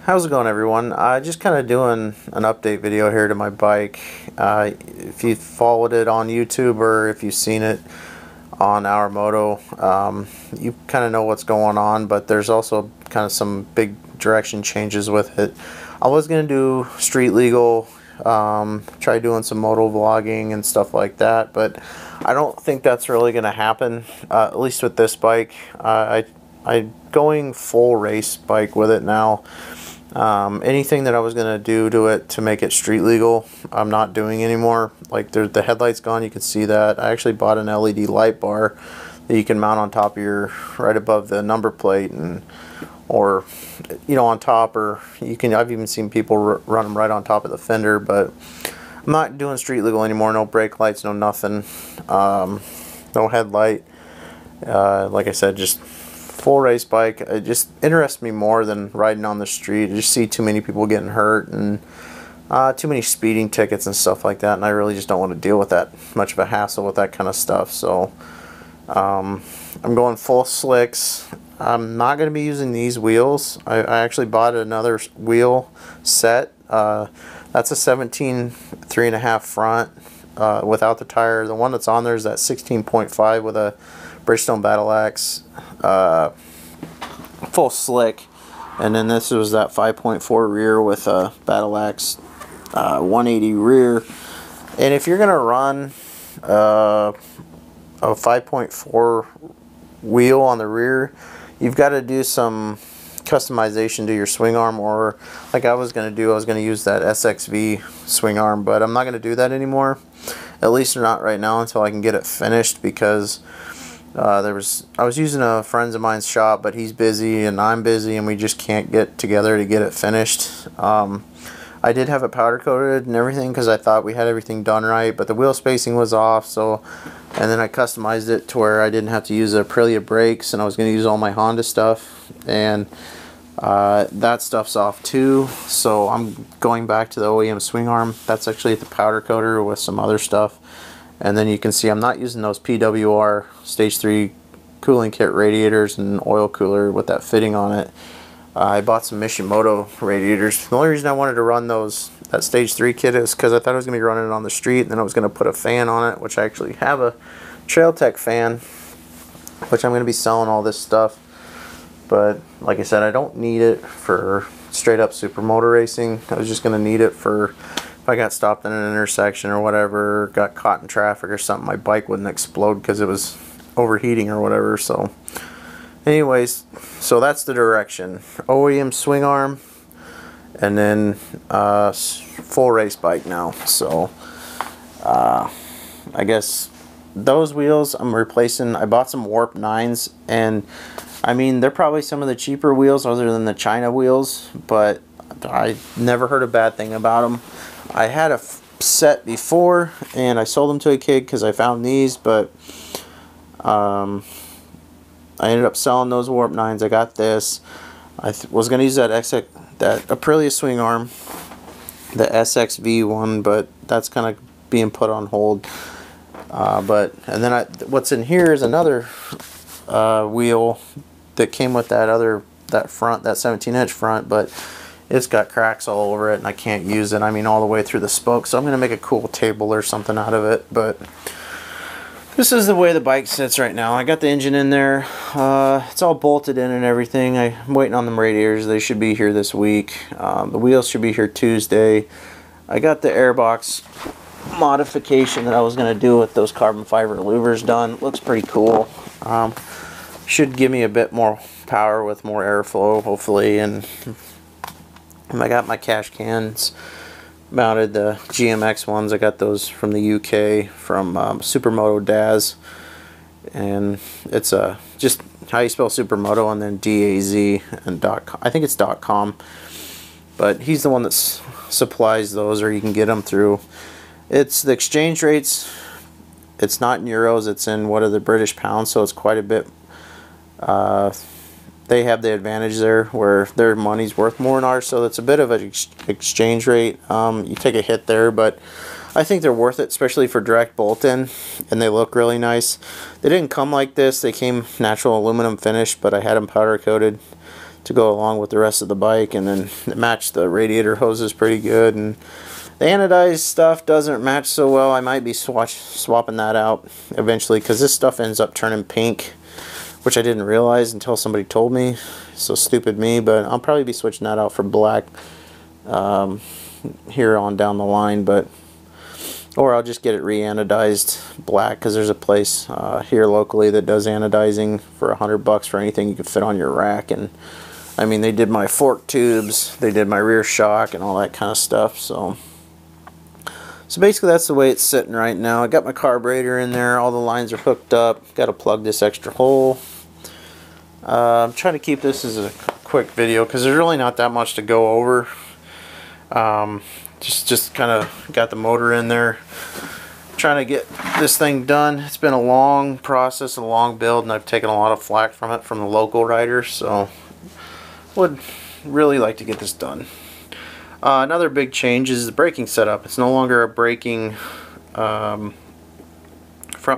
How's it going, everyone? Just kind of doing an update video here to my bike. If you followed it on YouTube or if you've seen it on Our Moto, you kind of know what's going on, but there's also kind of some big direction changes with it. I was going to do street legal, try doing some moto vlogging and stuff like that, but I don't think that's really going to happen, at least with this bike. I'm going full race bike with it now. Anything that I was going to do to it to make it street legal, I'm not doing anymore. Like, the headlight's gone, you can see that. I actually bought an LED light bar that you can mount on top of your, right above the number plate, and or you know, on top, or you can, I've even seen people run them right on top of the fender. But I'm not doing street legal anymore. No brake lights, no nothing, no headlight. Like I said, just full race bike. It just interests me more than riding on the street. I just see too many people getting hurt and too many speeding tickets and stuff like that, and I really just don't want to deal with that much of a hassle with that kind of stuff. So I'm going full slicks. I'm not going to be using these wheels. I actually bought another wheel set. That's a 17 3.5 front without the tire. The one that's on there is that 16.5 with a Bridgestone Battle Axe full slick, and then this was that 5.4 rear with a Battle Axe 180 rear. And if you're gonna run a 5.4 wheel on the rear, you've got to do some customization to your swing arm, or like I was going to use that SXV swing arm, but I'm not going to do that anymore, at least not right now until I can get it finished, because I was using a friend of mine's shop, but he's busy and I'm busy and we just can't get together to get it finished. I did have it powder coated and everything because I thought we had everything done right, but the wheel spacing was off. So, and then I customized it to where I didn't have to use the Aprilia brakes, and I was going to use all my Honda stuff, and that stuff's off too. So I'm going back to the OEM swing arm. That's actually the powder coater with some other stuff. And then you can see I'm not using those PWR Stage 3 cooling kit radiators and oil cooler with that fitting on it. I bought some Moto radiators. The only reason I wanted to run that Stage 3 kit is because I thought I was going to be running it on the street, and then I was going to put a fan on it, which I actually have a Trail Tech fan, which I'm going to be selling all this stuff. But like I said, I don't need it for straight up Supermoto racing. I was just going to need it for if I got stopped in an intersection or whatever, got caught in traffic or something, my bike wouldn't explode because it was overheating or whatever. So anyways, so that's the direction. OEM swing arm, and then full race bike now. So I guess those wheels I'm replacing. I bought some Warp 9s, and I mean, they're probably some of the cheaper wheels other than the China wheels, but I never heard a bad thing about them. I had a set before and I sold them to a kid because I found these, but I ended up selling those Warp 9s. I got this. I was going to use that Aprilia swing arm, the SXV one, but that's kind of being put on hold. And then what's in here is another wheel that came with that front, that 17-inch front, but it's got cracks all over it and I can't use it. I mean, all the way through the spoke. So I'm going to make a cool table or something out of it, but this is the way the bike sits right now. I got the engine in there. It's all bolted in and everything. I'm waiting on them radiators. They should be here this week. The wheels should be here Tuesday. I got the airbox modification that I was going to do with those carbon fiber louvers done. Looks pretty cool. Should give me a bit more power with more airflow, hopefully. And I got my cash cans mounted, the GMX ones. I got those from the UK, from Supermoto Daz, and it's just how you spell Supermoto and then DAZ and .com. I think it's .com, but he's the one that supplies those, or you can get them through. It's the exchange rates. It's not in euros. It's in what are the British pounds, so it's quite a bit. They have the advantage there where their money's worth more than ours, so it's a bit of an exchange rate. You take a hit there, but I think they're worth it, especially for direct bolt-in, and they look really nice. They didn't come like this. They came natural aluminum finish, but I had them powder coated to go along with the rest of the bike, and then it matched the radiator hoses pretty good. And the anodized stuff doesn't match so well. I might be swapping that out eventually, because this stuff ends up turning pink, which I didn't realize until somebody told me. So stupid me, but I'll probably be switching that out for black here on down the line. Or I'll just get it re-anodized black, because there's a place here locally that does anodizing for $100 for anything you can fit on your rack. And I mean, they did my fork tubes, they did my rear shock and all that kind of stuff. So basically that's the way it's sitting right now. I got my carburetor in there, all the lines are hooked up, got to plug this extra hole. I'm trying to keep this as a quick video because there's really not that much to go over. Just kind of got the motor in there, trying to get this thing done. It's been a long process, a long build, and I've taken a lot of flack from it from the local riders, so would really like to get this done. Another big change is the braking setup. It's no longer a braking front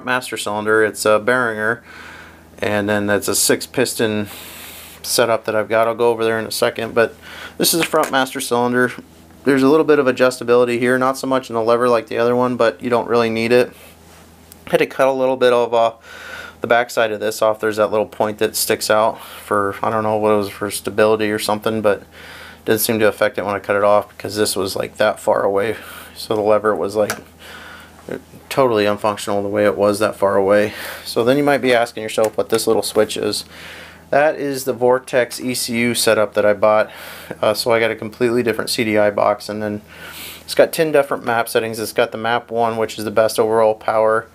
master cylinder, it's a Behringer, and then that's a 6-piston setup that I've got. I'll go over there in a second, but this is a front master cylinder. There's a little bit of adjustability here, not so much in the lever like the other one, but you don't really need it. I had to cut a little bit of the back side of this off. There's that little point that sticks out for, I don't know what it was, for stability or something, but it didn't seem to affect it when I cut it off, because this was like that far away. So the lever was like totally unfunctional the way it was that far away. So then you might be asking yourself what this little switch is. That is the Vortex ECU setup that I bought. So I got a completely different CDI box, and then it's got 10 different map settings. It's got the map 1, which is the best overall power,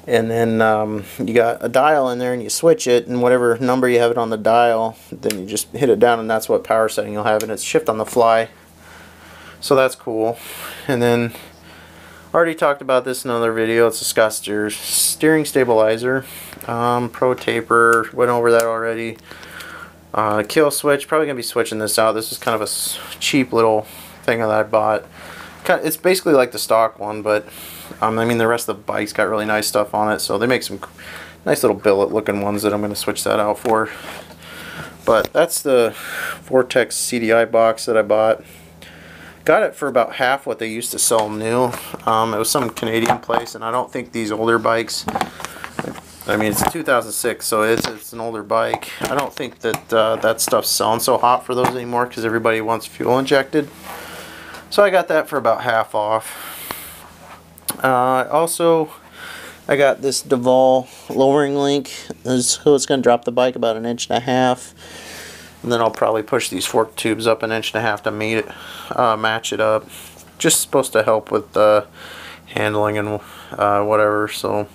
and then you got a dial in there, and you switch it, and whatever number you have it on the dial, then you just hit it down, and that's what power setting you'll have, and it's shift on the fly. So that's cool. And then already talked about this in another video. It's a Scott steering stabilizer. Pro taper, went over that already. Kill switch, probably gonna be switching this out. This is kind of a cheap little thing that I bought. It's basically like the stock one, but I mean the rest of the bike's got really nice stuff on it, so they make some nice little billet looking ones that I'm gonna switch that out for. But that's the Vortex CDI box that I bought. Got it for about half what they used to sell new. It was some Canadian place, and I don't think these older bikes, I mean it's 2006, so it's an older bike. I don't think that that stuff's selling so hot for those anymore, because everybody wants fuel injected. So I got that for about half off. Also, I got this Duval lowering link, so it's going to drop the bike about 1.5 inches. And then I'll probably push these fork tubes up 1.5 inches to meet it, match it up. Just supposed to help with the handling and whatever. So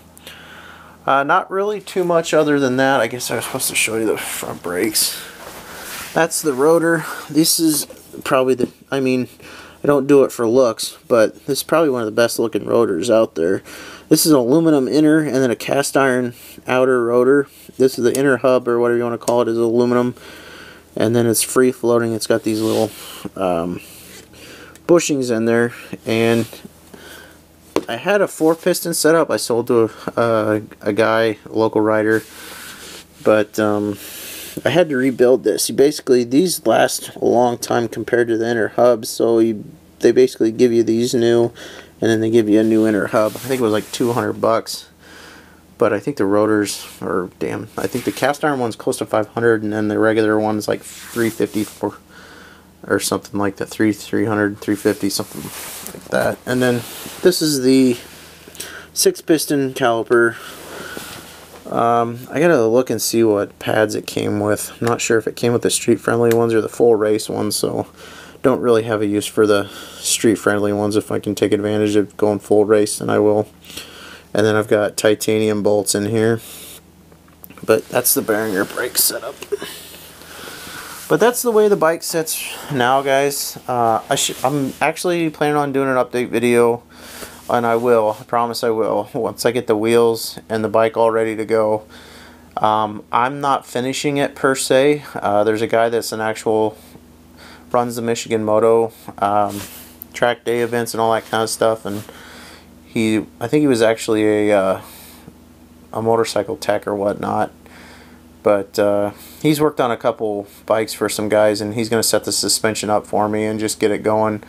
not really too much other than that. I guess I was supposed to show you the front brakes. That's the rotor. This is probably the, I mean, I don't do it for looks, but this is probably one of the best looking rotors out there. This is an aluminum inner and then a cast iron outer rotor. This is the inner hub, or whatever you want to call it, is aluminum. And then it's free floating. It's got these little bushings in there, and I had a 4-piston setup I sold to a guy, a local rider, but I had to rebuild this. Basically, these last a long time compared to the inner hubs, so they basically give you these new, and then they give you a new inner hub. I think it was like $200. But I think the rotors are, damn, I think the cast iron one's close to 500, and then the regular one's like 350 for, or something like that, 300, 350, something like that. And then this is the 6-piston caliper. I gotta look and see what pads it came with. I'm not sure if it came with the street friendly ones or the full race ones, so don't really have a use for the street friendly ones. If I can take advantage of going full race, then I will. And then I've got titanium bolts in here. But that's the Behringer brake setup. But that's the way the bike sits now, guys. I'm actually planning on doing an update video, and I will. I promise I will. Once I get the wheels and the bike all ready to go. I'm not finishing it per se. There's a guy that's runs the Michigan Moto track day events and all that kind of stuff, and I think he was actually a motorcycle tech or whatnot, But he's worked on a couple bikes for some guys, and he's going to set the suspension up for me and just get it going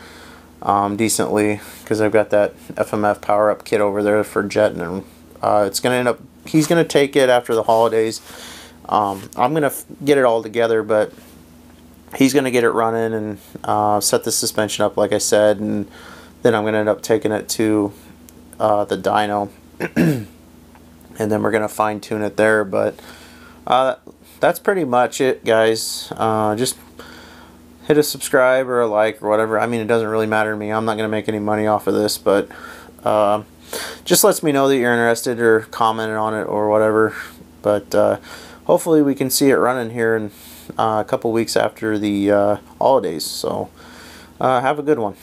decently, because I've got that FMF power up kit over there for jetting, and it's going to end up, he's going to take it after the holidays. I'm going to get it all together, but he's going to get it running and set the suspension up like I said, and then I'm going to end up taking it to the dyno and then we're going to fine tune it there. But that's pretty much it, guys. Just hit a subscribe or a like or whatever. I mean, it doesn't really matter to me. I'm not going to make any money off of this, but just lets me know that you're interested or commented on it or whatever. But hopefully we can see it running here in a couple weeks after the holidays. So have a good one.